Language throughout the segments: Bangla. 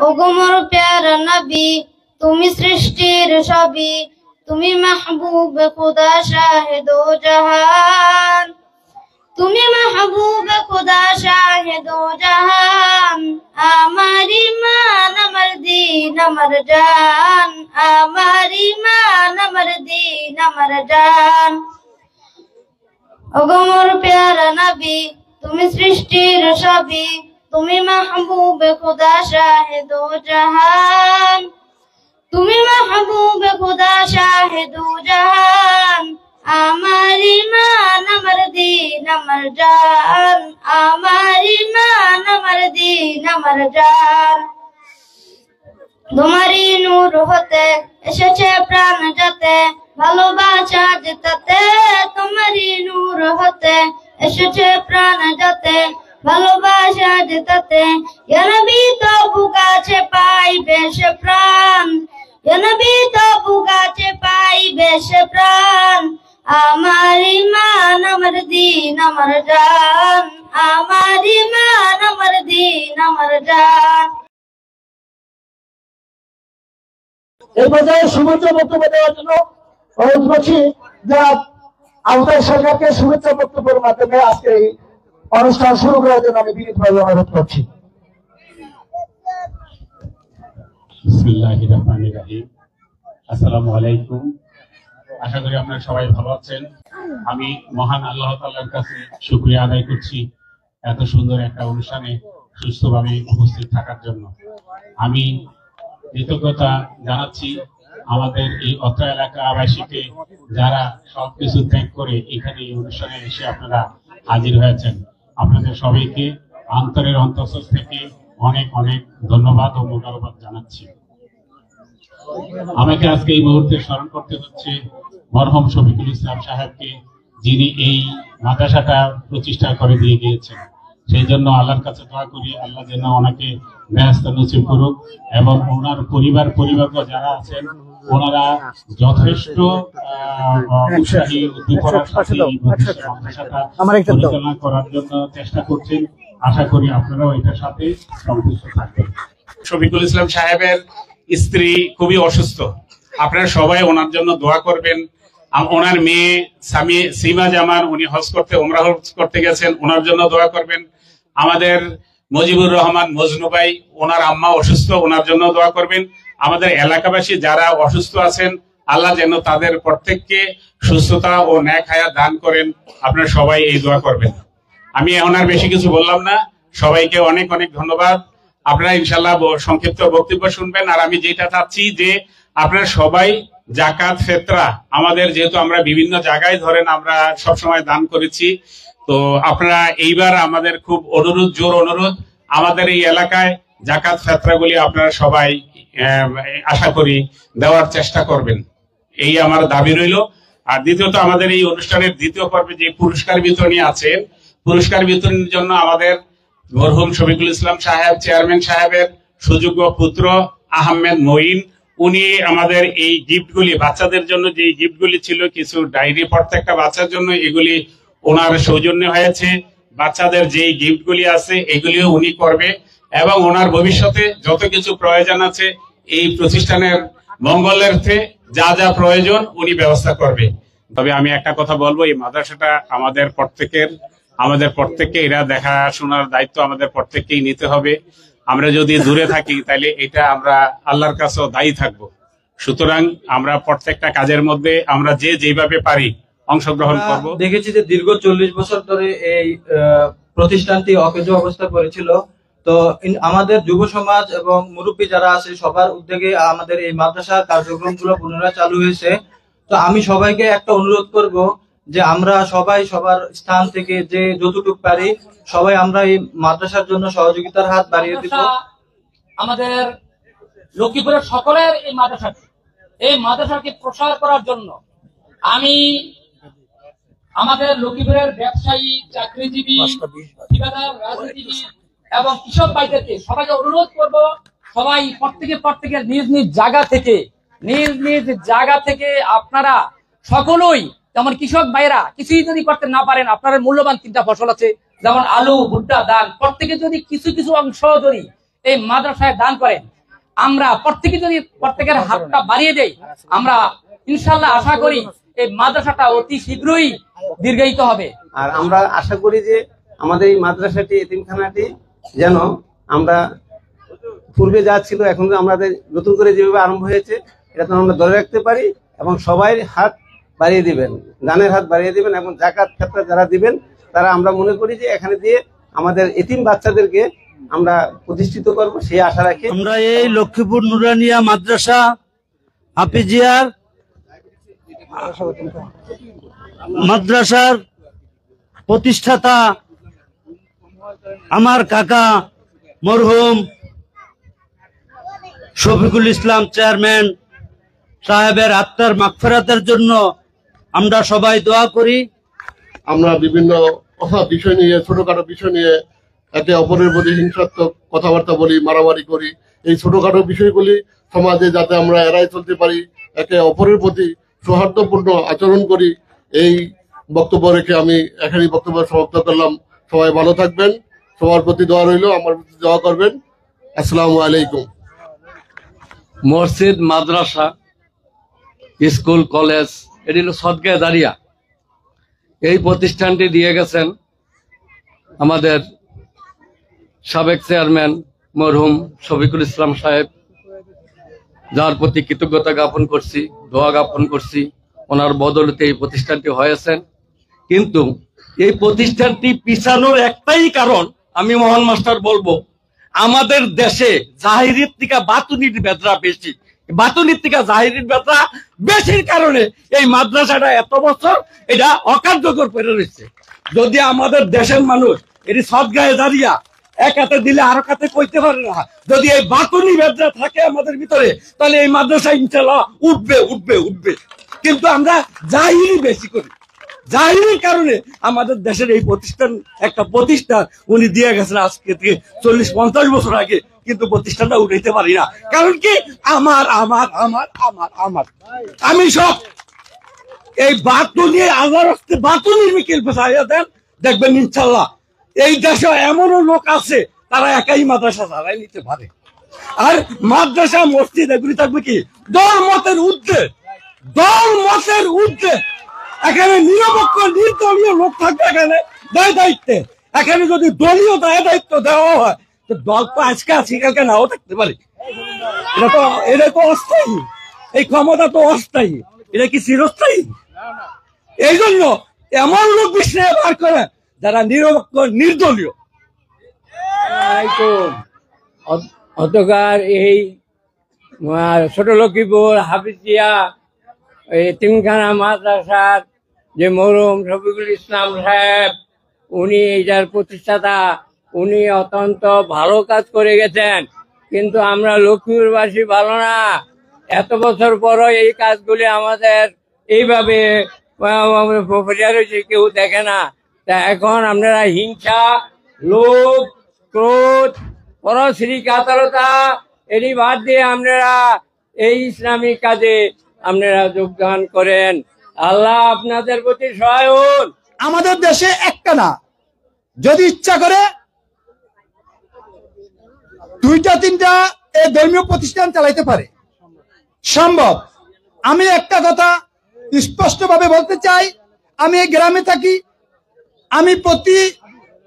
ওগো মোর প্যারা নবী তুমি সৃষ্টির সবই, তুমি মাহবুব খুদা শাহেদো জাহান, তুমি মাহবুব খুদা শাহেদো জাহান। আমার ইমান আমার দিন আমার জান, আমার ইমান আমার দিন আমার জান। ওগো মোর প্যারা নবী তুমি সৃষ্টির সবই, তুমি মাহবুব খুদা শাহেদো জাহান, তুমি মাহবুব খুদা শাহেদো জাহান। আমার ইমান আমার দিন আমার জান, আমার ইমান আমার দিন আমার জান। তোমারই নূর হতে এসেছে প্রাণ যাতে, ভালোবাসা যেতাতে তোমারই নূর হতে এসেছে প্রাণ যাতে, ভালোবাসা যেতাতে। ইয়া নবী তবু কাছে পাইবে সে প্রাণ, ইয়া নবী তবু কাছে পাইবে সে প্রাণ। আমার ইমান আমার দিন আমার জান, আমার ইমান আমার দিন আমার জান। এই পর্যায়ে শুভেচ্ছা বক্তব্য দেওয়ার জন্য অনুরোধ করছি যে আবুতাই সরকারকে শুভেচ্ছা বক্তব্যের মাধ্যমে আজকে এই অনুষ্ঠান শুরু করার জন্য আমি বিনীতভাবে অনুরোধ করছি। বিসমিল্লাহির রহমানির রহিম। আসসালামু আলাইকুম। আশা করি আপনারা সবাই ভালো আছেন। আমি মহান আল্লাহ তাআলার কাছে শুকরিয়া আদায় করছি এত সুন্দর একটা অনুষ্ঠানে সুস্থভাবে উপস্থিত থাকার জন্য। আমি কৃতজ্ঞতা জানাচ্ছি আমাদের এই অত্র এলাকাবাসীকে, যারা সবকিছু ত্যাগ করে এখানে এই অনুষ্ঠানে এসে আপনারা হাজির হয়েছেন। আপনাদের সবাইকে অন্তরের অন্তঃস্থল থেকে অনেক অনেক ধন্যবাদ ও মোবারকবাদ জানাচ্ছি। আমাকে আজকে এই মুহূর্তে স্মরণ করতে হচ্ছে মরহুম শফিকুল ইসলাম সাহেবকে, যিনি এই মাদ্রাসাটা প্রতিষ্ঠা করে দিয়ে গিয়েছেন। সেই জন্য আল্লাহর কাছে দোয়া করি আল্লাহ যেন ওনাকে ব্যস্ত নসিব করুক, এবং ওনার পরিবার যারা আছেন ওনারা যথেষ্ট উৎসাহী উদ্দীপনার সাথে এই মাদ্রাসাটা পরিচালনা করার জন্য চেষ্টা করছেন। আশা করি আপনারাও এটার সাথে সংযুক্ত থাকবেন। শফিকুল ইসলাম সাহেবের স্ত্রী খুবই অসুস্থ, আপনারা সবাই ওনার জন্য দোয়া করবেন। ওনার মেয়ে সীমা জামান উনি উমরা হজ করতে গেছেন, ওনার জন্য দোয়া করবেন। আমাদের মুজিবুর রহমান মজনু ভাই, ওনার আম্মা অসুস্থ, ওনার জন্য দোয়া করবেন। আমাদের এলাকাবাসী যারা অসুস্থ আছেন আল্লাহ যেন তাদের প্রত্যেককে সুস্থতা ও নেক হায়াত দান করেন, আপনারা সবাই এই দোয়া করবেন। আমি এখন আর বেশি কিছু বললাম না, সবাইকে অনেক অনেক ধন্যবাদ। আপনারা ইনশাল্লাহ সংক্ষিপ্ত বক্তব্য শুনবেন। আর আমি যেটা চাচ্ছি যে আপনারা সবাই জাকাত ফেতরা, আমাদের যেহেতু আমরা বিভিন্ন জায়গায় ধরেন আমরা সবসময় দান করেছি, তো আপনারা এইবার আমাদের খুব জোর অনুরোধ আমাদের এই এলাকায় জাকাত ফেতরাগুলি আপনারা সবাই আশা করি দেওয়ার চেষ্টা করবেন, এই আমার দাবি রইল। আর দ্বিতীয়ত আমাদের এই অনুষ্ঠানের দ্বিতীয় পর্বে যে পুরস্কার বিতরণী আছে, পুরস্কার বিতরণের জন্য আমাদের মরহুম শফিকুল ইসলাম সাহেব চেয়ারম্যান সাহেবের সুযোগ্য পুত্র আহমেদ মঈন, উনি আমাদের এই গিফটগুলি বাচ্চাদের জন্য যে গিফটগুলি ছিল, কিছু ডায়েরি প্রত্যেকটা বাচ্চার জন্য এগুলি ওনার সৌজন্যে হয়েছে। বাচ্চাদের যে গিফটগুলি আছে এগুলিও উনি করবে, এবং ওনার ভবিষ্যতে যত কিছু প্রয়োজন আছে এই প্রতিষ্ঠানের মঙ্গলার্থে যা যা প্রয়োজন উনি ব্যবস্থা করবে। তবে আমি একটা কথা বলবো, এই মাদ্রাসাটা আমাদের প্রত্যেককে এরা দেখাশোনার দায়িত্ব আমাদের প্রত্যেককেই নিতে হবে। আমরা যদি দূরে থাকি তাহলে এটা আমরা আল্লাহর কাছেও দায়ী থাকবো। সুতরাং আমরা প্রত্যেকটা কাজের মধ্যে আমরা যেভাবে পারি অংশগ্রহণ করব। দেখেছি যে দীর্ঘ 40 বছর ধরে এই প্রতিষ্ঠানটি অকেজো অবস্থা করেছিল। তো আমাদের যুব সমাজ এবং মুরব্বী যারা আছে সবার উদ্যোগে আমাদের এই মাদ্রাসার কার্যক্রমগুলো পুনরায় চালু হয়েছে। তো আমি সবাইকে একটা অনুরোধ করব যে আমরা সবাই সবার স্থান থেকে যে যতটুকু পারি সবাই আমরা এই মাদ্রাসার জন্য সহযোগিতার হাত বাড়িয়ে দিব। আমাদের লক্ষ্মীপুরের সকলের এই মাদ্রাসাকে প্রসার করার জন্য আমি আমাদের লক্ষ্মীপুরের ব্যবসায়ী, চাকরিজীবী, ঠিকাদার, রাজনীতিবিদ এবং কৃষক ভাইদেরকে সবাইকে অনুরোধ করব, সবাই প্রত্যেকের নিজ নিজ জায়গা থেকে আপনারা সকলেই, যেমন কৃষক ভাইরা কিছুই যদি করতে না পারেন, আপনার মূল্যবান 3টা ফসল আছে যেমন আলু, ভুট্টা, ধান, প্রত্যেকে যদি কিছু কিছু অংশ যদি এই মাদ্রাসায় দান করেন। আমরা প্রত্যেকে যদি প্রত্যেকের হাতটা বাড়িয়ে দেই, আমরা ইনশাল্লাহ আশা করি এই মাদ্রাসাটা অতি শীঘ্রই দীর্ঘায়িত হবে। আর আমরা আশা করি যে আমাদের এই মাদ্রাসাটি, এতিমখানাটি যেন আমরা পূর্বে যা ছিল এখন আমাদের নতুন করে যেভাবে আরম্ভ হয়েছে এটা যেন আমরা ধরে রাখতে পারি, এবং সবাই হাত বাড়িয়ে দিবেন, দানের হাত বাড়িয়ে দিবেন, এবং যাকাত ফিতরা যারা দিবেন তারা আমরা মনে করি যে এখানে দিয়ে আমাদের এতিম বাচ্চাদেরকে আমরা প্রতিষ্ঠিত করব, সেই আশা রাখি। আমরা এই লক্ষ্মীপুর নুরানিয়া মাদ্রাসা হাফিজিয়ার মাদ্রাসার প্রতিষ্ঠাতা আমার কাকা মরহুম শফিকুল ইসলাম চেয়ারম্যান সাহেবের আত্মার মাগফিরাতের জন্য আমরা সবাই দোয়া করি। আমরা বিভিন্ন বিষয় নিয়ে, ছোটখাটো বিষয় নিয়ে একে অপরের প্রতি হিংসাত্মক কথাবার্তা বলি, মারামারি করি। এই ছোটখাটো বিষয়গুলি সমাজে যাতে আমরা এড়াই চলতে পারি, একে অপরের প্রতি সৌহার্দ্যপূর্ণ আচরণ করি, এই বক্তব্য রেখে আমি এখানেই বক্তব্য সমাপ্ত করলাম। সবাই ভালো থাকবেন, সবার প্রতি দোয়া রইল, আমার প্রতি দোয়া করবেন। আসসালামু আলাইকুম। মসজিদ, মাদ্রাসা, স্কুল, কলেজ, এটি হলো সদকায়ে জারিয়া। এই প্রতিষ্ঠানটি দিয়ে গেছেন আমাদের সাবেক চেয়ারম্যান মরহুম শফিকুল ইসলাম সাহেব, যার প্রতি কৃতজ্ঞতা জ্ঞাপন করছি, দোয়া জ্ঞাপন করছি। ওনার বদলতে এই প্রতিষ্ঠানটি হয়েছেন। কিন্তু এই প্রতিষ্ঠানটি পিছানোর একটাই কারণ আমি মোহন মাস্টার বলবো, আমাদের দেশে জাহিরির থেকে বাতুনির বেদরা বেশি, বাতুনির থেকে জাহিরির বেদরা বেশির কারণে এই মাদ্রাসাটা এত বছর এটা অকার্যকর করে রয়েছে। যদি আমাদের দেশের মানুষ এটি সদকায়ে জারিয়া এক হাতে দিলে আর হাতে কইতে পারে না, যদি এই বাতুনি বেদরা থাকে আমাদের ভিতরে, তাহলে এই মাদ্রাসা ইনশাআল্লাহ উঠবে উঠবে উঠবে। কিন্তু আমরা জাহিরি বেশি করি, জাহিরির কারণে আমাদের দেশের এই প্রতিষ্ঠান, একটা প্রতিষ্ঠান উনি দিয়ে গেছেন আজকে থেকে 40-50 বছর আগে, কিন্তু প্রতিষ্ঠানটা উঠাইতে পারি না। কারণ কি? আমার আমার আমার আমার আমার আমি সব এই বাতুনি আল্লাহর রাস্তে বাতুনির মিছিল ফেসাইয়া দেন, দেখবেন ইনশাআল্লাহ এই দেশে এমনও লোক আছে তারা একাই মাদ্রাসা চালাই নিতে পারে। আর মাদ্রাসা, মসজিদ এগুলি থাকবে কি দল মতের ঊর্ধ্বে, দল মতের ঊর্ধ্বে। এখানে নিরপেক্ষ নির্দলীয় লোক থাকবে এখানে দায় দায়িত্বে। এখানে যদি দলীয় দায় দায়িত্ব দেওয়া হয় তো দল তো আজকে আছে, কালকে নাও থাকতে পারে। এটা তো অস্থায়ী, এই ক্ষমতা তো অস্থায়ী, এটা কি চিরস্থায়ী? এই জন্য এমন লোক বিশ্লেষণ বার করে যারা নিরপেক্ষ নির্দলীয়। অতকার এই ছোট লক্ষ্মীপুর হাফিজিয়া এতিমখানা মাদ্রাসার যে মরহুম শফিকুল ইসলাম সাহেব, উনি এইটার প্রতিষ্ঠাতা, উনি অত্যন্ত ভালো কাজ করে গেছেন। কিন্তু আমরা লক্ষ্মীপুরবাসী ভালো না, এত বছর পরও এই কাজগুলি আমাদের এইভাবে কেউ দেখে না। তা এখন আপনারা হিংসা, লোভ, ক্রোধ, পরশ্রী কাতরতা এটি বাদ দিয়ে আপনারা এই ইসলামিক কাজে আপনারা যোগদান করেন। আল্লাহ আপনাদের প্রতি সহায় হন। আমাদের দেশে একটা না, যদি ইচ্ছা করে 2-3টা এই ধর্মীয় প্রতিষ্ঠান চালাইতে পারে, সম্ভব। আমি একটা কথা স্পষ্টভাবে বলতে চাই, আমি এই গ্রামে থাকি, আমি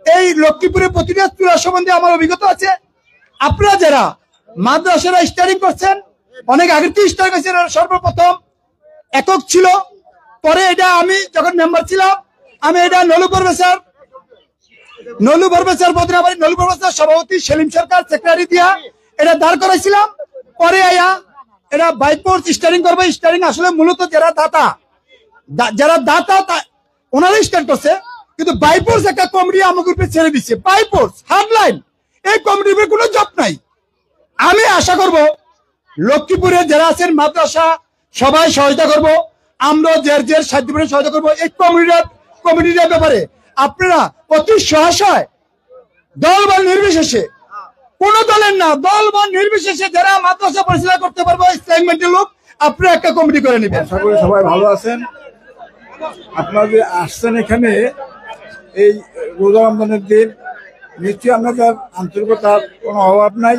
এই লক্ষ্মীপুরের প্রতিটা চূড়া সম্বন্ধে আমার অভিজ্ঞতা আছে। আপনারা যারা মাদ্রাসারা স্টার্টিং করছেন, অনেক আগে থেকে স্টার্ট করেছেন, সর্বপ্রথম একক ছিল, পরে এটা আমি যখন মেম্বার ছিলাম, আমি এটা নলু প্রফেসর বদনাবাড়ি নলু প্রফেসর সভাপতি সেলিম সরকার সেক্রেটারি দিয়া এটা দাঁড় করাইছিলাম। পরে এটা বাইপোর্স স্টারিং করবে। স্টারিং আসলে মূলত যারা দাতা ওনারাই স্টার্ট করছে, কিন্তু বাইপোর্স একটা কমিটি আমার গ্রুপে ছেড়ে দিচ্ছে। বাইপোর্স হার্ডলাইন, এই কমিটির কোনো জব নাই। আমি আশা করব লক্ষ্মীপুরে যারা আছেন মাদ্রাসা সবাই সহায়তা করব, আমরা যে সাধ্য সহায়তা করবো এই কমিটির ব্যাপারে। আপনারা অতি সহায় দল বা নির্বিশেষে, কোন দলের না, দল বা নির্বিশেষে যারা মাদ্রাসা পরিচালনা করতে পারবো সেগমেন্টের লোক, আপনারা একটা কমিটি করে নেবেন। আশা করি সবাই ভালো আছেন। আপনারা যে আসছেন এখানে এই রোজা রমজানের দিন নিশ্চয়ই আপনাদের আন্তরিকতার কোনো অভাব নাই।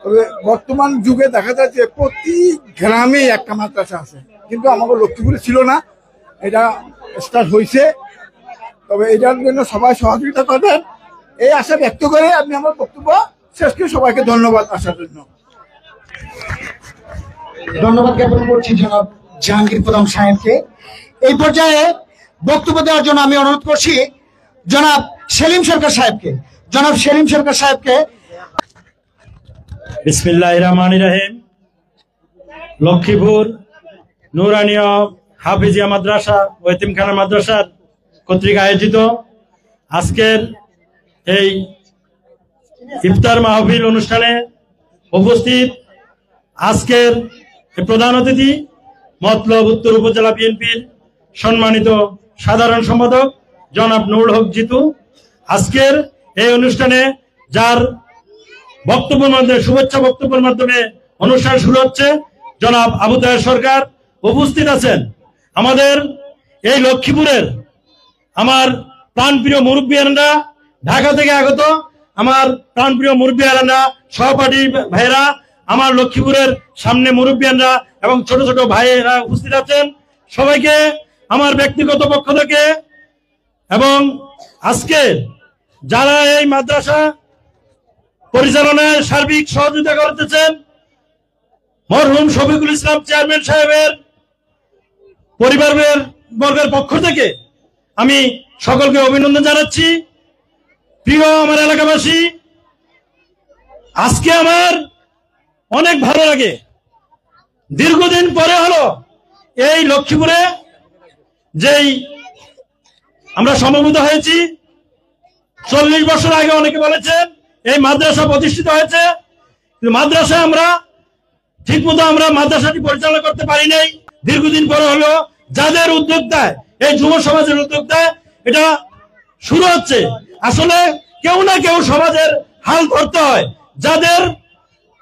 তবে বর্তমান যুগে দেখা যাচ্ছে প্রতি গ্রামে একটা মাদ্রাসা আছে, কিন্তু আমাকে লক্ষ্মীপুরে ছিল না, এটা স্টার্ট হয়েছে। তবে এটার জন্য সবাই সহযোগিতা করবেন এই আশা ব্যক্ত করে আমি আমার বক্তব্য শেষ করি। সবাইকে ধন্যবাদ আসার জন্য। ধন্যবাদ জ্ঞাপন করছি জনাব জাহাঙ্গীর প্রধান সাহেবকে। এই পর্যায়ে বক্তব্য দেওয়ার জন্য আমি অনুরোধ করছি জনাব সেলিম সরকার সাহেবকে। জনাব সেলিম সরকার সাহেবকে। বিসমিল্লাহির রহমানির রহিম। লক্ষ্মীপুর নুরানিয়া হাফিজিয়া মাদ্রাসা ও এতিমখানা মাদ্রাসার কর্তৃক আয়োজিত আজকের এই ইফতার মাহফিল অনুষ্ঠানে উপস্থিত আজকের প্রধান অতিথি মতলব উত্তর উপজেলা বিএনপির সম্মানিত সাধারণ সম্পাদক জনাব নুরুল হক জিতু, আজকের এই অনুষ্ঠানে যার বক্তব্যের মাধ্যমে শুভেচ্ছা বক্তব্যের মাধ্যমে অনুষ্ঠান শুরু হচ্ছে, জনাব আবু তাহের সরকার উপস্থিত আছেন। আমাদের এই লক্ষ্মীপুরের আমার প্রাণপ্রিয় মুরব্বিয়ানরা, ঢাকা থেকে আগত আমার প্রাণপ্রিয় মুরব্বিয়ানরা, সহপাঠী ভাইয়েরা, আমার লক্ষ্মীপুরের সামনে মুরব্বিয়ানরা এবং ছোট ছোট ভাইয়েরা উপস্থিত আছেন। সবাইকে আমার ব্যক্তিগত পক্ষ থেকে এবং আজকে যারা এই মাদ্রাসা পরিচালনায় সার্বিক সহযোগিতা করতেছেন, মরহুম শফিকুল ইসলাম চেয়ারম্যান সাহেবের পরিবারের বর্গের পক্ষ থেকে আমি সকলকে অভিনন্দন জানাচ্ছি। প্রিয় আমার এলাকাবাসী, আজকে আমার অনেক ভালো লাগে, দীর্ঘদিন পরে হলো এই লক্ষ্মীপুরে যেই আমরা সমবেত হয়েছি। 40 বছর আগে অনেকে বলেছেন এই মাদ্রাসা প্রতিষ্ঠিত হয়েছে, কিন্তু মাদ্রাসা আমরা ঠিকমতো আমরা মাদ্রাসাটি পরিচালনা করতে পারি নাই। দীর্ঘদিন পরে হলো যাদের উদ্যোক্তায়, এই যুব সমাজের উদ্যোক্তায় এটা শুরু হচ্ছে। আসলে কেউ না কেউ সমাজের হাল ধরতে হয়, যাদের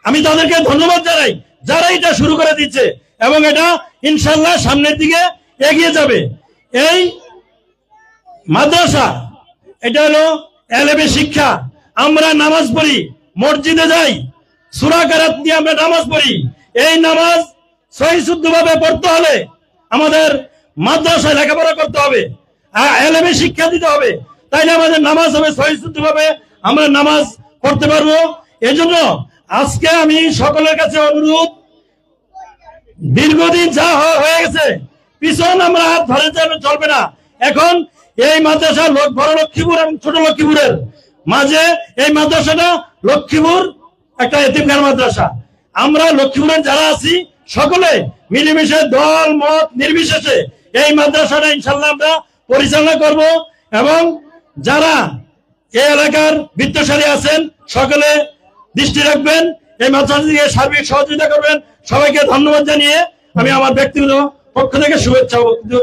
আমি তাদেরকে ধন্যবাদ জানাই যারা এটা শুরু করে দিচ্ছে, এবং এটা ইনশাল্লাহ সামনের দিকে এগিয়ে যাবে। এই মাদ্রাসা এটা হলো এলেমে শিক্ষা। আমরা নামাজ পড়ি, মসজিদে যাই, সূরা কারাত দিয়ে আমরা নামাজ পড়ি। এই নামাজ সহিশুদ্ধভাবে পড়তে হলে আমাদের মাদ্রাসায় লেখাপড়া করতে হবে, এলেমে শিক্ষা দিতে হবে, তাইলে আমাদের নামাজ হবে সহিশুদ্ধভাবে, আমরা নামাজ পড়তে পারবো। এজন্য আজকে আমি সকলের কাছে অনুরোধ, দীর্ঘদিন যা হয়ে গেছে পিছন আমরা হাত ধরে চলবে না। এখন এই মাদ্রাসা বড় লক্ষ্মীপুর এবং ছোট লক্ষ্মীপুরের মাঝে এই মাদ্রাসাটা লক্ষ্মীপুর একটা এতিমখানা মাদ্রাসা। আমরা লক্ষ্মীপুরের যারা আছি সকলে মিলেমিশে দল মত নির্বিশেষে এই মাদ্রাসাটা ইনশাল্লাহ আমরা পরিচালনা করব, এবং যারা এই এলাকার বিত্তশালী আছেন সকলে দৃষ্টি রাখবেন, এই মাদ্রাসাটিকে সার্বিক সহযোগিতা করবেন। সবাইকে ধন্যবাদ জানিয়ে আমি আমার ব্যক্তিগত পক্ষ থেকে শুভেচ্ছা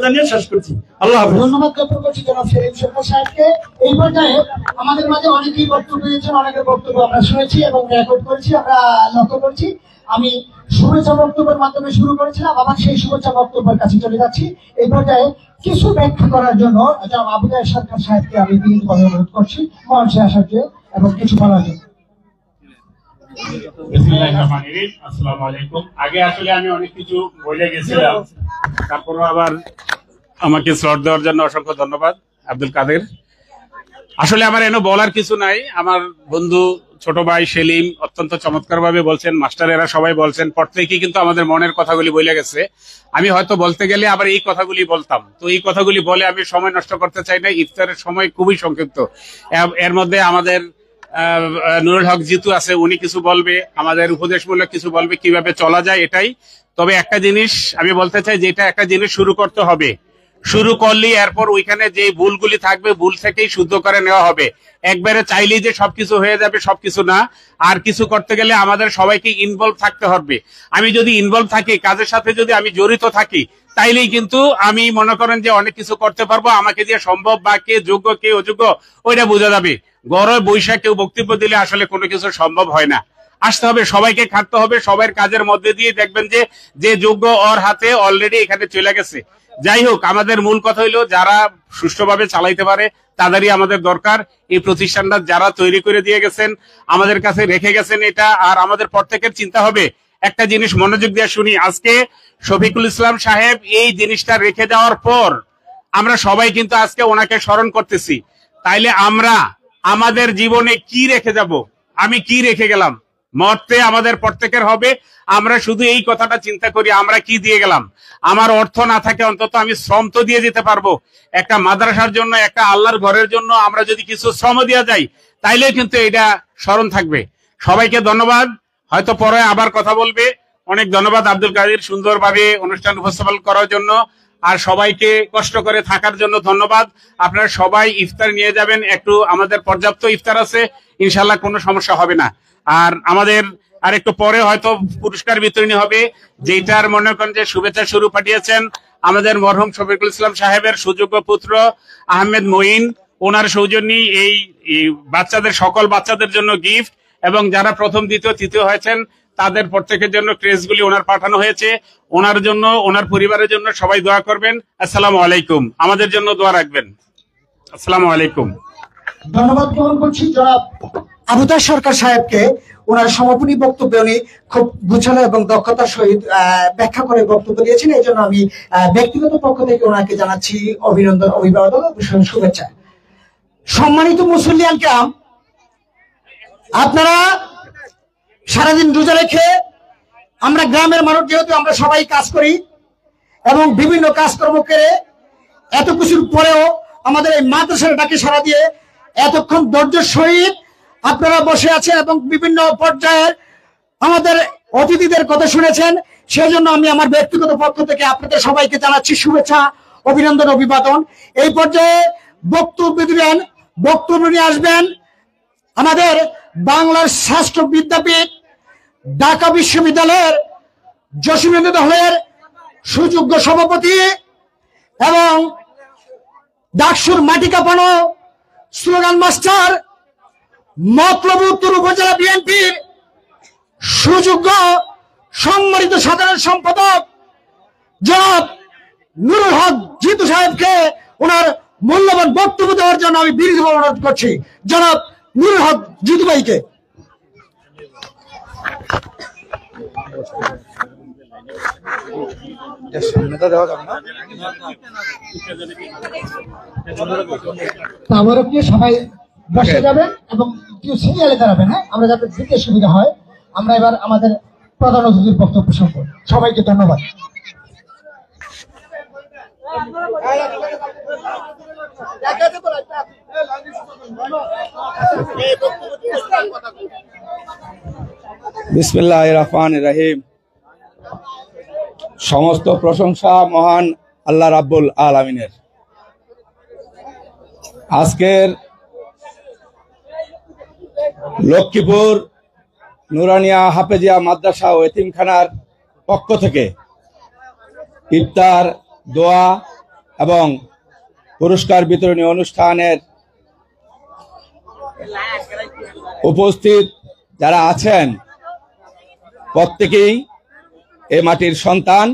জানিয়ে শেষ করছি। আল্লাহ হাফেজ। ধন্যবাদ জ্ঞাপন করছি জনাব সেলিম সরকার সাহেবকে। এই পর্যায়ে আমাদের মাঝে অনেকেই বক্তব্য দিয়েছেন, অনেকের বক্তব্য আমরা শুনেছি এবং রেকর্ড করেছি, আমরা লক্ষ্য করছি। আমি শুভেচ্ছা বক্তব্যের মাধ্যমে শুরু করেছিলাম, আবার সেই শুভেচ্ছা বক্তব্যের কাছে চলে যাচ্ছি। এই পর্যায়ে কিছু ব্যাখ্যা করার জন্য জনাব আবু তাহের সরকার সাহেবকে আমি বিনীতভাবে অনুরোধ করছি মঞ্চে আসার জন্য এবং কিছু বলার জন্য। আসসালামু আলাইকুম। আগে আসলে আমি অনেক কিছু বলে গেছিলাম, তারপরও আবার আমাকে স্লট দেওয়ার জন্য অসংখ্য ধন্যবাদ আব্দুল কাদের। আসলে আমার এনে বলার কিছু নাই, আমার বন্ধু ছোট ভাই সেলিম অত্যন্ত চমৎকার ভাবে বলছেন, মাস্টারেরা সবাই বলছেন, প্রত্যেকেই কিন্তু আমাদের মনের কথাগুলি বলে গেছে। আমি হয়তো বলতে গেলে আবার এই কথাগুলি বলতাম, তো এই কথাগুলি বলে আমি সময় নষ্ট করতে চাই না। ইফতারের সময় খুবই সংক্ষিপ্ত, এর মধ্যে আমাদের নুরুল হক জিতু আছে, উনি কিছু বলবে, আমাদের উপদেশমূলক কিছু বলবে কিভাবে চলা যায় এটাই। তবে একটা জিনিস আমি বলতে চাই, যেটা একটা জিনিস শুরু করতে হবে, শুরু করলেই এরপর ওইখানে যে ভুলগুলি থাকবে ভুল থেকেই শুদ্ধ করে নেওয়া হবে। একবারে চাইলেই যে সবকিছু হয়ে যাবে সবকিছু না, আর কিছু করতে গেলে আমাদের সবাইকে ইনভলভ থাকতে হবে। আমি যদি ইনভলভ থাকি, কাজের সাথে যদি আমি জড়িত থাকি, তাইলেই কিন্তু আমি মনে করেন যে অনেক কিছু করতে পারবো। আমাকে দিয়ে সম্ভব বা কে যোগ্য কে অযোগ্য ওইটা বোঝা যাবে। গড়ে বৈশাখ কেউ বক্তব্য দিলে আসলে কোনো কিছু সম্ভব হয় না। আসতে হবে, সবাইকে খাটতে হবে, সবার কাজের মধ্যে দিয়ে দেখবেন যে যোগ্য ওর হাতে অলরেডি এখানে চলে গেছে। যাই হোক, আমাদের মূল কথা হইলো যারা সুষ্ঠুভাবে চালাইতে পারে তাদেরই আমাদের দরকার। এই প্রতিষ্ঠানটা যারা তৈরি করে দিয়ে গেছেন, আমাদের কাছে রেখে গেছেন এটা, আর আমাদের প্রত্যেকের চিন্তা হবে একটা জিনিস, মনোযোগ দিয়ে শুনি। আজকে শফিকুল ইসলাম সাহেব এই জিনিসটা রেখে দেওয়ার পর আমরা সবাই কিন্তু আজকে ওনাকে স্মরণ করতেছি। তাইলে আমরা আমাদের জীবনে কি রেখে যাব? আমি কি রেখে গেলাম? মরতে আমাদের প্রত্যেকের হবে। আমরা শুধু এই কথাটা চিন্তা করি আমরা কি দিয়ে গেলাম। আমার অর্থ না থাকে অন্তত আমি শ্রম তো দিয়ে যেতে পারবো। একটা মাদ্রাসার জন্য, একটা আল্লাহর ঘরের জন্য আমরা যদি কিছু শ্রম দিয়ে যাই তাইলে কিন্তু এটা স্মরণ থাকবে। সবাইকে ধন্যবাদ, হয়তো পরে আবার কথা বলবে। অনেক ধন্যবাদ আব্দুল কাদের, সুন্দরভাবে অনুষ্ঠান উপস্থাপন করার জন্য, আর সবাইকে কষ্ট করে থাকার জন্য ধন্যবাদ। আপনারা সবাই ইফতার নিয়ে যাবেন, একটু আমাদের পর্যাপ্ত ইফতার আছে, ইনশাল্লাহ কোনো সমস্যা হবে না। আর আমাদের আর একটু পরে হয়তো পুরস্কার বিতরণী হবে, যেটার মনে করেন যে শুভেচ্ছা শুরু পাঠিয়েছেন আমাদের মরহুম শফিকুল ইসলাম সাহেবের সুযোগ্য পুত্র আহমেদ মঈন। ওনার সৌজন্যে এই বাচ্চাদের, সকল বাচ্চাদের জন্য গিফট, এবং যারা প্রথম, দ্বিতীয়, তৃতীয় হয়েছেন তাদের প্রত্যেকের জন্য ক্রেসগুলি ওনার পাঠানো হয়েছে। ওনার জন্য, ওনার পরিবারের জন্য সবাই দোয়া করবেন। আসসালামু আলাইকুম, আমাদের জন্য দোয়া রাখবেন। আসসালামু আলাইকুম। ধন্যবাদ গ্রহণ করছি জনাব আবু তাহের সরকার সাহেবকে। ওনার সমাপনী বক্তব্যে উনি খুব গুছানো এবং দক্ষতার সহিত ব্যাখ্যা করে বক্তব্য দিয়েছেন। এই জন্য আমি ব্যক্তিগত পক্ষ থেকে ওনাকে জানাচ্ছি অভিনন্দন, অভিবাদন ও শুভেচ্ছা। সম্মানিত মুসল্লিয়ান কিরাম, আপনারা সারাদিন রোজা রেখে, আমরা গ্রামের মানুষ যেহেতু আমরা সবাই কাজ করি এবং বিভিন্ন কাজকর্ম করে, এত কিছুর পরেও আমাদের এই মাদ্রাসার ডাকে সাড়া দিয়ে এতক্ষণ ধৈর্যের সহিত আপনারা বসে আছেন এবং বিভিন্ন পর্যায়ের আমাদের অতিথিদের কথা শুনেছেন। সেই জন্য আমি আমার ব্যক্তিগত পক্ষ থেকে আপনাদের সবাইকে জানাচ্ছি শুভেচ্ছা, অভিনন্দন, অভিবাদন। এই পর্যায়ে বক্তব্য দিবেন, বক্তব্য নিয়ে আসবেন আমাদের বাংলার শাস্ত্র বিদ্যাপীঠ ঢাকা বিশ্ববিদ্যালয়ের জসিমেন্দ্র হলের সুযোগ্য সভাপতি এবং ডাকসুর মাটি কাঁপানো স্লোগান মাস্টার, মতলব উত্তর উপজেলা বিএনপির সুযোগ্য সম্মানিত সাধারণ সম্পাদক জনাব নুরুল হক জিতু সাহেবকে ওনার মূল্যবান বক্তব্য দেওয়ার জন্য আমি বিনীতভাবে অনুরোধ করছি জনাব নুরুল হক জিতু ভাইকে। আবারও কি সবাই বসে যাবেন এবং কেউ সিরিয়ালে দাঁড়াবেন, হ্যাঁ, আমরা যাতে দিতে সুবিধা হয়। আমরা এবার আমাদের প্রধান অতিথির বক্তব্য শুনবো। সবাইকে ধন্যবাদ। বিসমিল্লাহির রহমানির রহিম। সমস্ত প্রশংসা মহান আল্লাহ রাব্বুল আলামিনের। আজকের লক্ষ্মীপুর নুরানিয়া হাফেজিয়া মাদ্রাসা ও এতিমখানার পক্ষ থেকে ইফতার, দোয়া এবং পুরস্কার বিতরণী অনুষ্ঠানের উপস্থিত যারা আছেন প্রত্যেকেই এই মাটির সন্তান,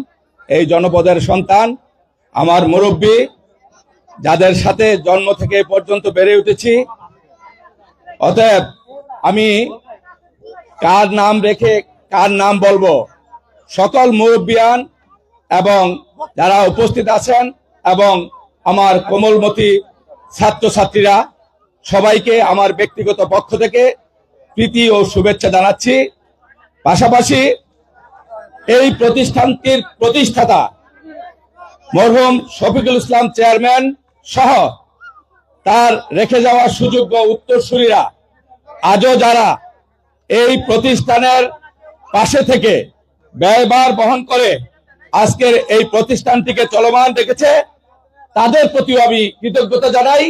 এই জনপদের সন্তান, আমার মুরব্বী, যাদের সাথে জন্ম থেকে পর্যন্ত বেড়ে উঠেছি। অতএব আমি কার নাম রেখে কার নাম বলবো, সকল মুরব্বিয়ান এবং যারা উপস্থিত আছেন এবং আমার কোমলমতি ছাত্রছাত্রীরা, সবাইকে আমার ব্যক্তিগত পক্ষ থেকে প্রীতি ও শুভেচ্ছা জানাচ্ছি। পাশাপাশি এই প্রতিষ্ঠানটির প্রতিষ্ঠাতা মরহুম শফিকুল ইসলাম চেয়ারম্যান সহ তার রেখে যাওয়া সুযোগ্য উত্তরসূরিরা আজও যারা এই প্রতিষ্ঠানের পাশে থেকে ব্যয়ভার বহন করে আজকের এই প্রতিষ্ঠানটিকে চলমান রেখেছে, তাদের প্রতিও আমি কৃতজ্ঞতা জানাই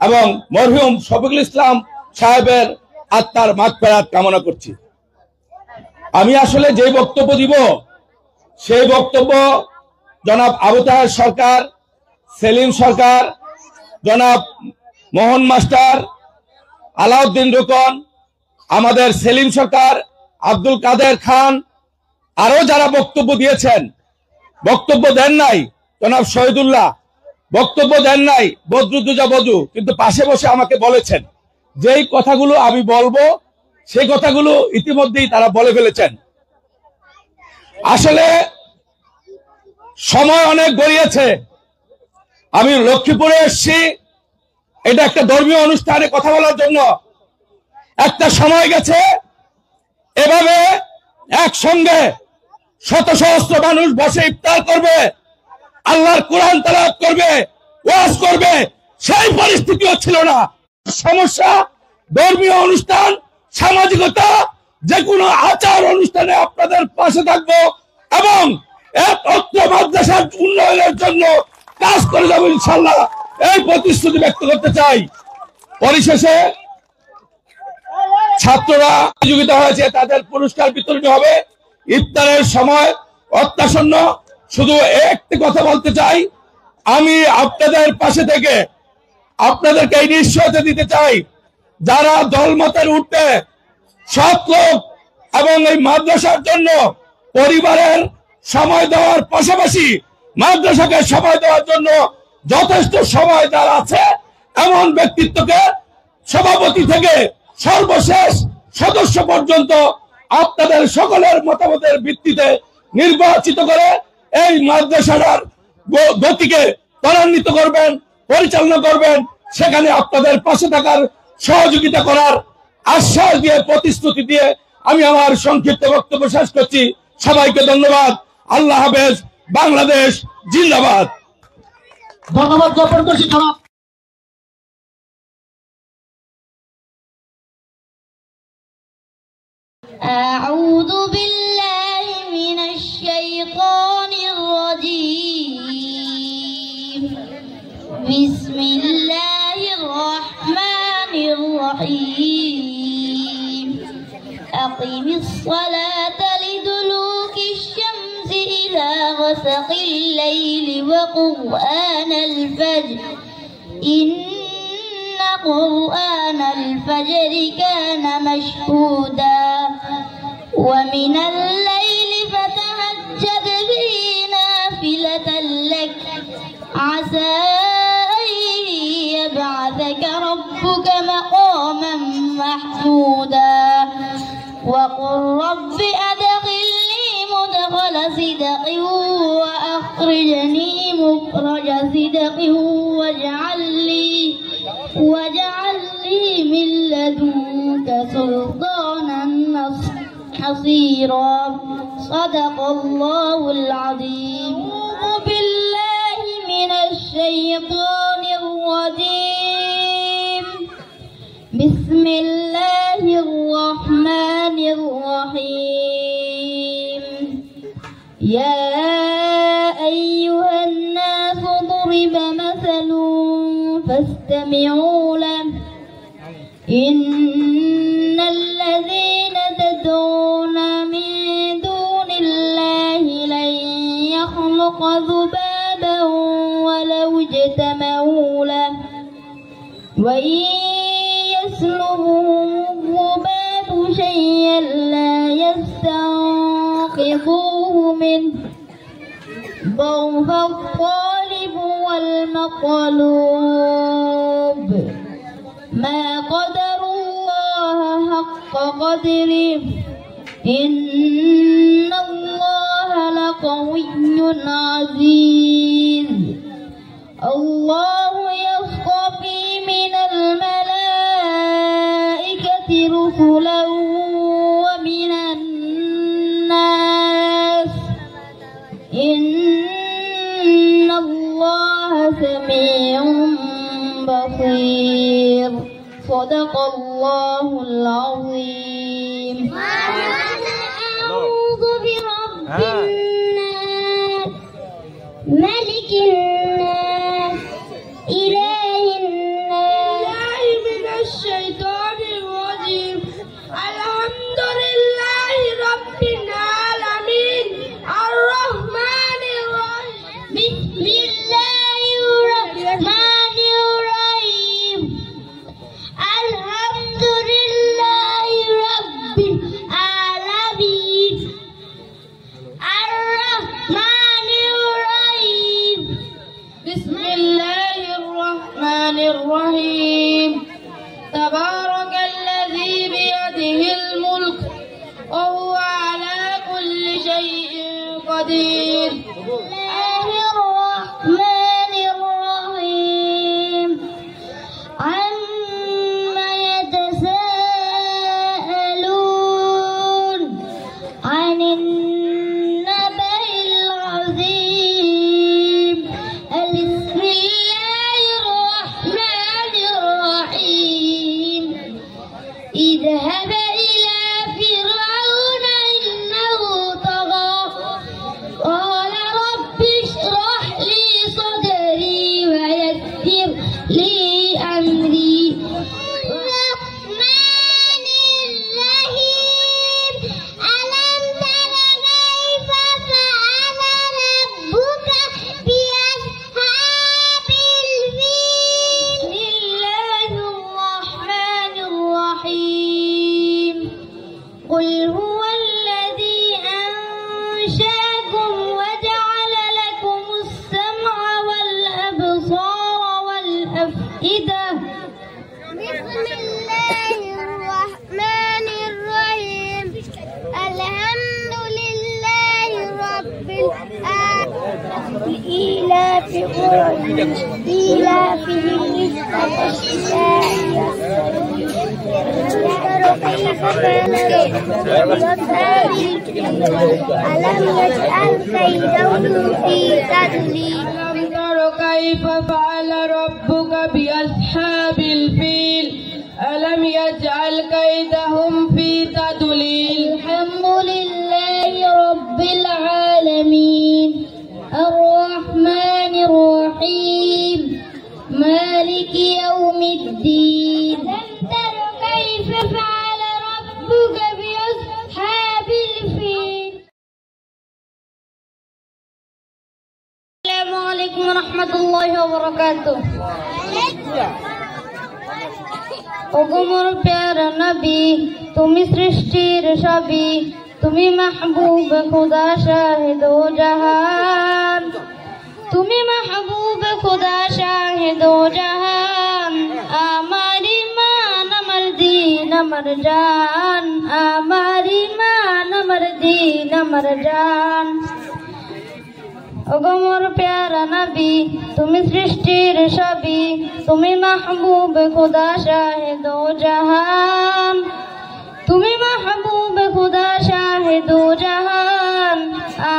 এবং মরহুম শফিকুল ইসলাম সাহেবের আত্মার মাগফিরাত কামনা করছি। আমি আসলে যে বক্তব্য দিব সেই বক্তব্য জনাব আবু তাহের সরকার, সেলিম সরকার, জনাব মোহন মাস্টার, আলাউদ্দিন রুকন, আমাদের সেলিম সরকার, আব্দুল কাদের খান, আরো যারা বক্তব্য দিয়েছেন, বক্তব্য দেন নাই, জনাব শহীদুল্লাহ বক্তব্য দেন নাই, বদরুদ্দোজা বজু, কিন্তু পাশে বসে আমাকে বলেছেন যেই কথাগুলো আমি বলবো সেই কথাগুলো ইতিমধ্যেই তারা বলে ফেলেছেন। আসলে সময় অনেক গড়িয়েছে। আমি লক্ষ্মীপুরে এসেছি এটা একটা ধর্মীয় অনুষ্ঠানে কথা বলার জন্য। একটা সময় গেছে এভাবে একসঙ্গে শত সহস্র মানুষ বসে ইফতার করবে, আল্লাহর কোরআন তেলাওয়াত করবে, ওয়াজ করবে, সেই পরিস্থিতিও ছিল না। সমস্যা ধর্মীয় অনুষ্ঠান, সামাজিকতা, যে কোনো আচার অনুষ্ঠানে আপনাদের পাশে থাকবো এবং মাদ্রাসার উন্নয়নের জন্য কাজ করে যাবো ইনশাল্লাহ, এই প্রতিশ্রুতি ব্যক্ত করতে চাই। পরিশেষে ছাত্ররা প্রতিযোগিতা হয়েছে, তাদের পুরস্কার বিতরণী হবে। ইফতারের সময় অত্যাসন্ন। শুধু একটি কথা বলতে চাই, আমি আপনাদের পাশে থেকে আপনাদেরকে এই নিশ্চয়তা দিতে চাই, যারা দলমতের ঊর্ধ্বে সৎ লোক এবং এই মাদ্রাসার জন্য পরিবারের সময় দেওয়ার পাশাপাশি মাদ্রাসাকে সময় দেওয়ার জন্য যথেষ্ট সময় যার আছে, এমন ব্যক্তিত্বকে সভাপতি থেকে সর্বশেষ সদস্য পর্যন্ত আপনাদের সকলের মতামতের ভিত্তিতে নির্বাচিত করে এই মাদ্রাসার গতিকে ত্বরান্বিত করবেন, পরিচালনা করবেন। সেখানে আপনাদের পাশে থাকার, সহযোগিতা করার আশ্বাস দিয়ে, প্রতিশ্রুতি দিয়ে আমি আমার সংক্ষিপ্ত বক্তব্য শেষ করছি। সবাইকে ধন্যবাদ। আল্লাহ হাফেজ। বাংলাদেশ জিন্দাবাদ। ধন্যবাদ জ্ঞাপন করছি। أعوذ بالله من الشيطان الرجيم. بسم الله الرحمن الرحيم. أقم الصلاة لدلوك الشمس إلى غسق الليل وقرآن الفجر إن قرآن الفجر كان مشهودا ومن الليل فتهجد به نافلة لك عسى أن يبعثك ربك مقاما محمودا وقل رب أدخلني مدخل صدق وأخرجني مخرج صدق واجعل لي من لدنك سلطانا نصيرا. صدق الله العظيم. أعوذ بالله من الشيطان الرجيم. بسم الله الرحمن الرحيم. يا أيها الناس ضرب مثل فاستمعوا له إن الذين تدعون من دون الله لن يخلق ذبابا ولو اجتمعوا له وإن يسلبهم الذباب شيئا لا يستنقذوه منه ضعف الطالب والمطلوب. ما قدر الله حق قدره إن الله لقوي عزيز. الله يصطفي من الملائكة رسلا ومن الناس إن الله سميع بصير. صدق الله العظيم. أعوذ برب الناس ملك الناس إله الناس من الشيطان الرجيم. الحمد لله رب العالمين الرحمن الرحيم بسم الله الرحمن الرحيم. الحمد لله رب العالمين الرحمن الرحيم قدير. الله الرحمن الرحيم. عما يتساءلون عن النبأ العظيم. بسم الله الرحمن الرحيم. اذهب إلى فرعون إنه طغى قال رب اشرح لي صدري ويسر لي أمري. الرحمن الرحيم. ألم تر كيف فعل ربك بأصحاب الفيل. بسم الله الرحمن الرحيم. قل هو الذي أنشأكم وجعل لكم السمع والأبصار والأفئدة. بسم الله الرحمن الرحيم. الحمد لله رب العالمين. إيلاف قريش إيلافهم رحلة الشتاء كيف كان بأصحاب الفيل. ألم يجعل كيدهم في تضليل. ألم تر كيف فعل ربك بأصحاب الفيل. ألم يجعل كيدهم في تضليل. الحمد لله رب العالمين. الرحمن الرحيم. مالك يوم الدين. ألم تر كيف فعل ربك بأصحاب الفيل. السلام عليكم ورحمة الله وبركاته. ওগোমর প্যারা নবী তুমি সৃষ্টির সবই, তুমি মাহবুব খুদা শাহিদ ও জাহান। তুমি মাহবুব খুদা শাহিদ ও জাহান। আমার ইমান আমার দিন আমার জান। আমার ইমান আমার দিন আমার জান। ওগোমর প্যারা নবী তুমি সৃষ্টির সবই, তুমি মাহবুব খুদা শাহিদ ও জাহান। তুমি মাহবুব খুদা শাহিদ ও জাহান।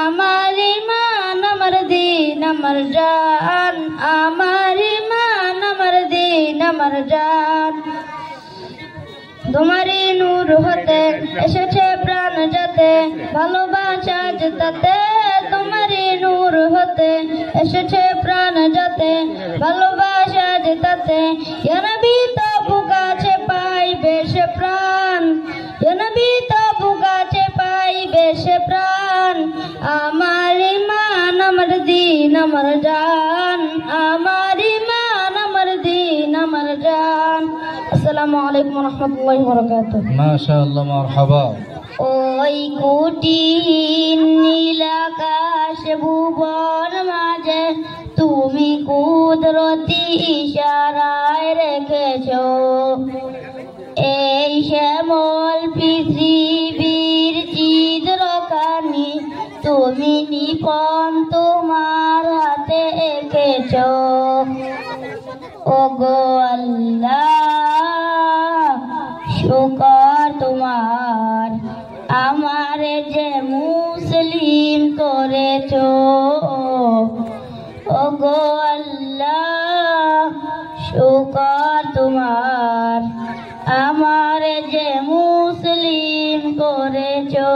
আমার ইমান আমার দিন আমার জান। আমার ইমান আমার দিন আমার জান। তোমারই নূর হতে এসেছে প্রাণ যাতে, ভালোবাসা জেতাতে। তোমারই নূর হতে এসেছে প্রাণ যাতে, ভালোবাসা জেতাতে। ইয়া নবী তবু কাছে পাইবে সে প্রাণ। ইয়া নবী তবু কাছে পাইবে সে প্রাণ। আমার ইমান আমার দিন আমার জান। আমার ইমান আমার দিন আমার জান। আসসালামু আলাইকুম ওয়া রাহমাতুল্লাহি ওয়া বারাকাতুহু। মাশাআল্লাহ, মারহাবা। ওই কুটির নীল আকাশ ভুবন মাঝে তুমি কুদরতি ইশারায় রেখেছো এই শ্যামল পৃথিবীর চিত্রখানি। তুমি নিপন তোমার হাতে এঁকেছো। ওগো আল্লাহ শুকর তোমার, আমারে যে মুসলিম করেছো। ওগো আল্লাহ শুকর তোমার, আমারে যে মুসলিম করেছো।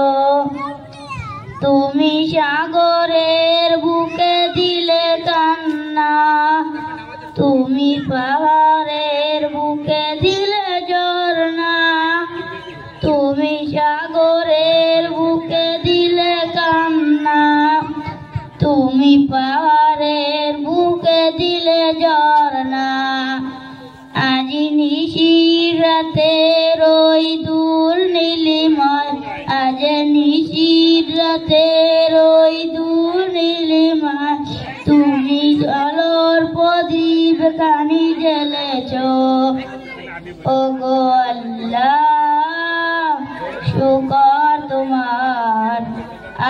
তুমি সাগরের বুকে দিলে কান্না, তুমি পাহাড়ের বুকে দিলে ঝরনা। তুমি সাগরের বুকে দিলে কান্না, তুমি পাহাড়ের বুকে দিলে ঝরনা। আজি নিশির রাতে রই দূর নীলিমায়, আজ নিশির রাতে রই দূর নীলিমায়। তুমি আলোর প্রদীপ খানি জ্বেলেছো। ওগো আল্লাহ শুকর তোমার,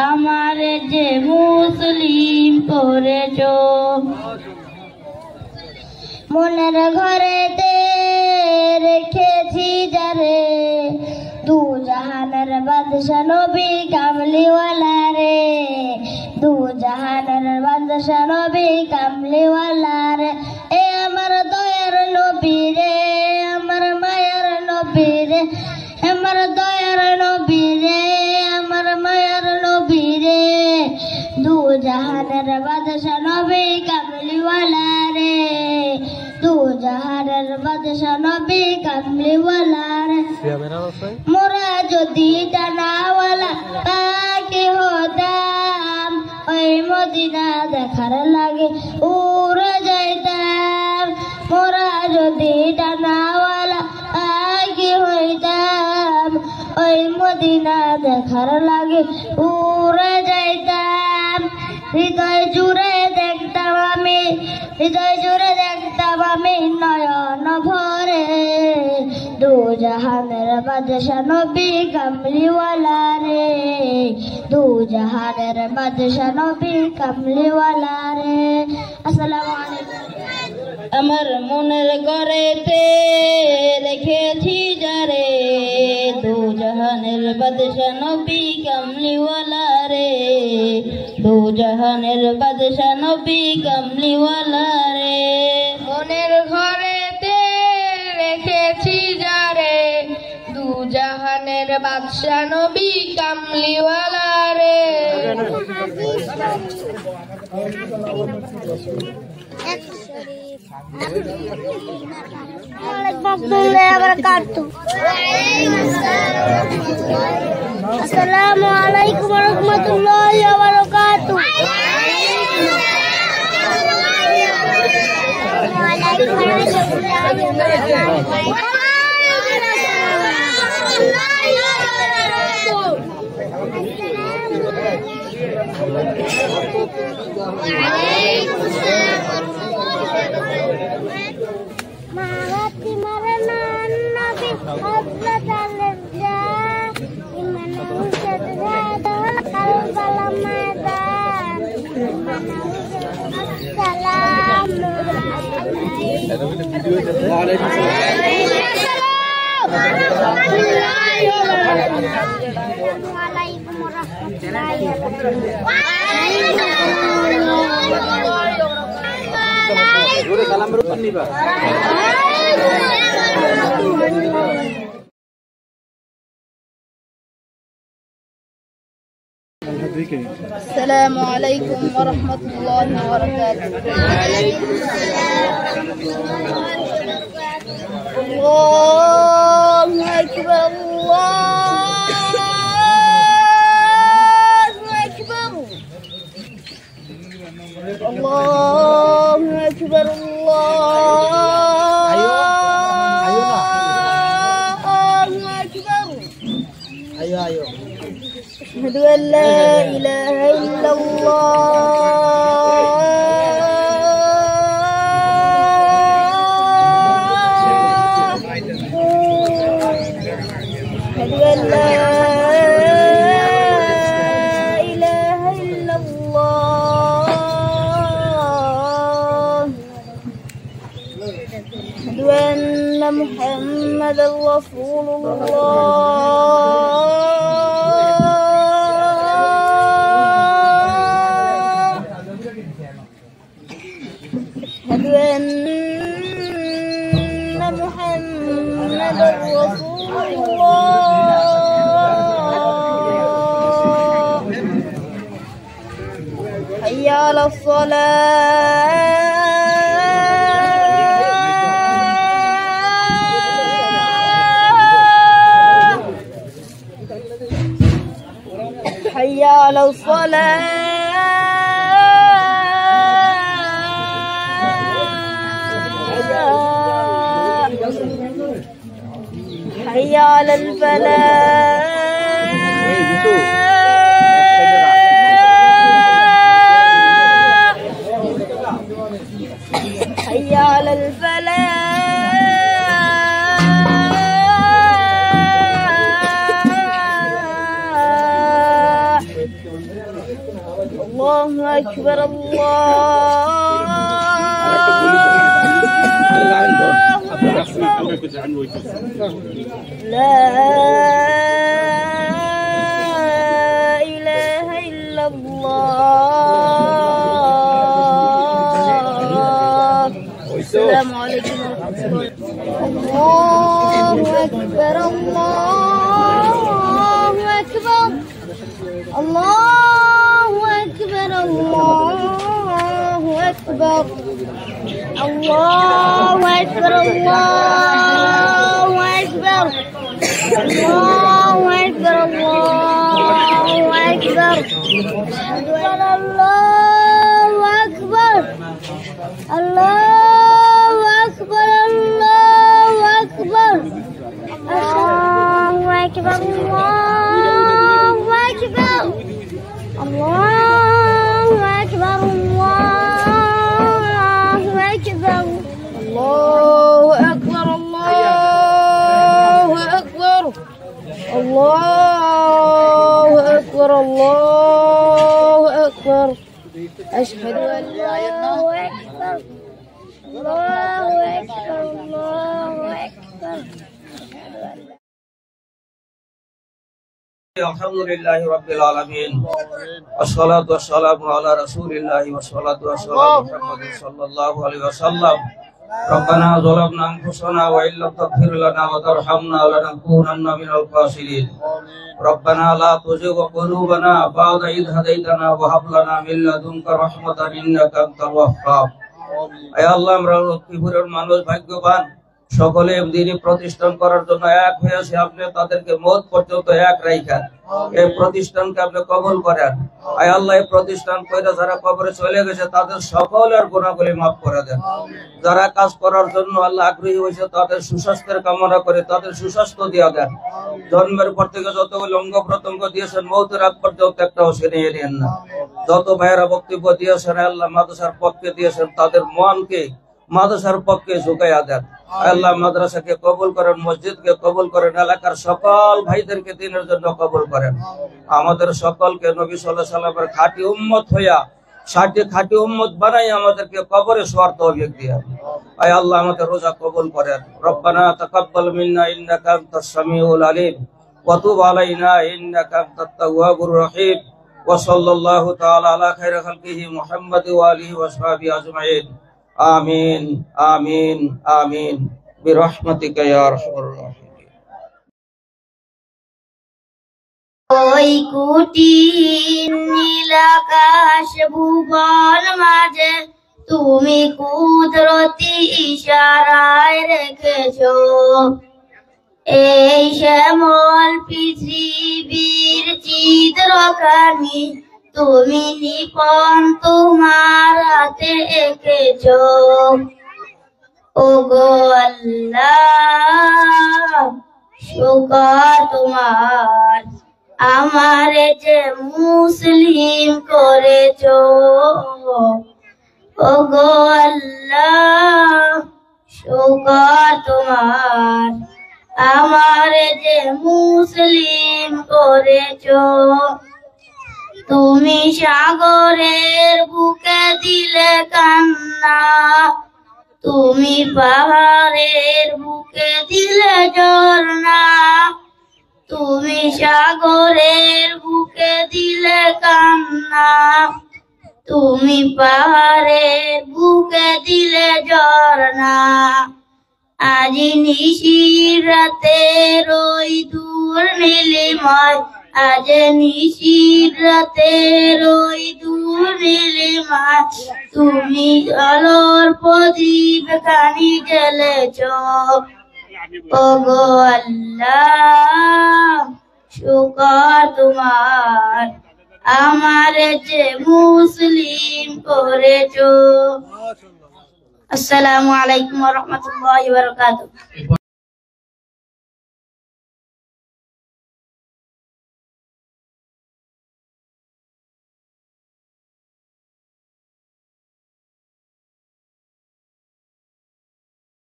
আমার যে মুসলিম করেছ মনের ঘরেতে রেখেছি যারে দু জাহানের বাদশা নবী কামলিওয়ালা রে দু জাহানের বাদশা নবী কামলিওয়ালা রে এ আমার দয়ার নবী রে আমার মায়ার নবী রে আমার দয়ার নবী রে আমার মায়ার নবী রে দু জাহানের বাদশা নবী কামলিওয়ালা রে দু জাহানের বাদশা নবী কামলিওয়ালা রে মোরা যদি ডানাওয়ালা পাখি হতাম ওই মদিনা দেখার লাগে উড়ে যাইতাম মোরা যদি ডানাওয়ালা পাখি হইতাম ওই মদিনা দেখার লাগে উড়ে যাইতাম হৃদয় জুড়ে দেখতাম আমি হৃদয় জুড়ে দেখতাম আমি নয়ন ভরে দু জাহানের বাদশা নবী কামলিওয়ালা রে দু জাহানের বাদশা নবী কামলিওয়ালা রে আসসালামু আলাইকুম আমার মনের ঘরেতে রেখেছি যারে দু জাহানের বাদশা নবী কামলিওয়ালা রে দু জাহানের বাদশা নবী কামলিওয়ালা রে মনের ঘরেতে রেখেছি যারে দু জাহানের বাদশা নবী কামলিওয়ালা রে আসসালামু আলাইকুম ওয়া রাহমাতুল্লাহি ওয়া বারাকাতুহু السلام عليكم ورحمة الله وبركاته. الله أكبر الله أكبر الله أكبر الله أكبر. أشهد أن لا إله إلا الله أشهد أن لا إله إلا الله أشهد أن محمدا رسول الله أشهد أن محمدا رسول الله حي على الصلاة حي على الصلاة حي على الفلاح حي على الفلاح أكبر لا إله إلا الله. السلام عليكم ورحمة الله. الله أكبر الله أكبر الله أكبر الله أكبر الله أكبر الله أكبر الله أكبر الله أكبر. أشهد أن الله أكبر الله أكبر الله أكبر الله أكبر الله أكبر الله أكبر الله أكبر الله أكبر الله أكبر الله أكبر الله أكبر. أشهد أن الله أكبر الله أكبر الله أكبر. الحمد لله رب العالمين والصلاة والسلام على رسول الله والصلاة والسلام على محمد صلى الله عليه وسلم. ربنا ظلمنا أنفسنا وإن لم تغفر لنا وترحمنا لنكونن من الخاسرين. ربنا لا تزغ قلوبنا بعد إذ هديتنا وهب لنا من لدنك رحمة إنك أنت الوهاب. আয় আল্লাহ, আমরা লক্ষ্মীপুরের মানুষ ভাগ্যবান, সকলে দিনই প্রতিষ্ঠান করার জন্য এক হয়েছে। আপনি তাদেরকে মওত পর্যন্ত এক রাখেন, এই প্রতিষ্ঠানকে আপনি কবুল করেন। আয় আল্লাহ, এই প্রতিষ্ঠান করে যারা কবরে চলে গেছে তাদের সকলের গুনাহগুলি মাফ করে দেন। যারা কাজ করার জন্য আল্লাহ আগ্রহী হয়েছে তাদের সুস্বাস্থ্যের কামনা করে তাদের সুস্বাস্থ্য দিয়ে দেন। জন্মের পর থেকে যতগুলো অঙ্গ প্রত্যঙ্গ দিয়েছেন মওতের আগ পর্যন্ত একটাও ছিনিয়ে নেন না। যত ভাইয়েরা বক্তব্য দিয়েছেন আল্লাহ মাদ্রাসার পক্ষে দিয়েছেন, তাদের মনকে মাদ্রাসার পক্ষে ঝুঁকাইয়া দেন। আল্লাহ মাদ্রাসাকে কবুল করেন, মসজিদকে কবুল করেন, এলাকার সকল ভাইদেরকে দিনের জন্য কবুল করেন। আমাদের সকলকে নবী সাল্লাল্লাহু আলাইহি ওয়াসাল্লামের খাঁটি উম্মত হইয়া খাঁটি উম্মত বানাই আমাদেরকে কবরে শোয়ার তৌফিক দিয়েন। আয় আল্লাহ, আমাদের রোজা কবুল করেন। রব্বানা তাকাব্বাল মিন্না ইন্নাকা আনতাস সামিউল আলিম ওয়া তুব আলাইনা ইন্নাকা আনতাত তাওয়াবুর রহিম। ওয়া সাল্লাল্লাহু তাআলা আলা খায়রি খালকিহি মুহাম্মাদ ওয়া আলিহি ওয়া সাহবিহি আজমাইন। আমিন আমিন আমিন বিরহমাতিকা ইয়া আরহামার রাহিমিন। ওই কুটির নীল আকাশ ভুবন মাঝে তুমি কুদরতি ইশারায় রেখেছো এই শ্যামল পৃথিবীর চিত্রখানি তুমি নিপন তোমার হাতে এঁকেছো। ওগো আল্লাহ, শুকর তোমার, আমারে যে মুসলিম করেছো। ওগো আল্লাহ, শুকর তোমার, আমারে যে মুসলিম করেছো। তুমি সাগরের বুকে দিলে কান্না, তুমি পাহাড়ের বুকে দিলে ঝর্ণা, তুমি সাগরের বুকে দিলে কান্না, তুমি পাহাড়ের বুকে দিলে ঝর্ণা। আজি নিশির রাতে রই দূর নীলিমায়, আজ নিশির রাতে রই দূর নীলিমায়, তুমি আলোর প্রদীপ খানি জ্বেলেছ। ওগো আল্লাহ, শুকর তোমার, আমার যে মুসলিম করেছো। আসসালামু আলাইকুম ওয়া রাহমাতুল্লাহি ওয়া বারাকাতুহু।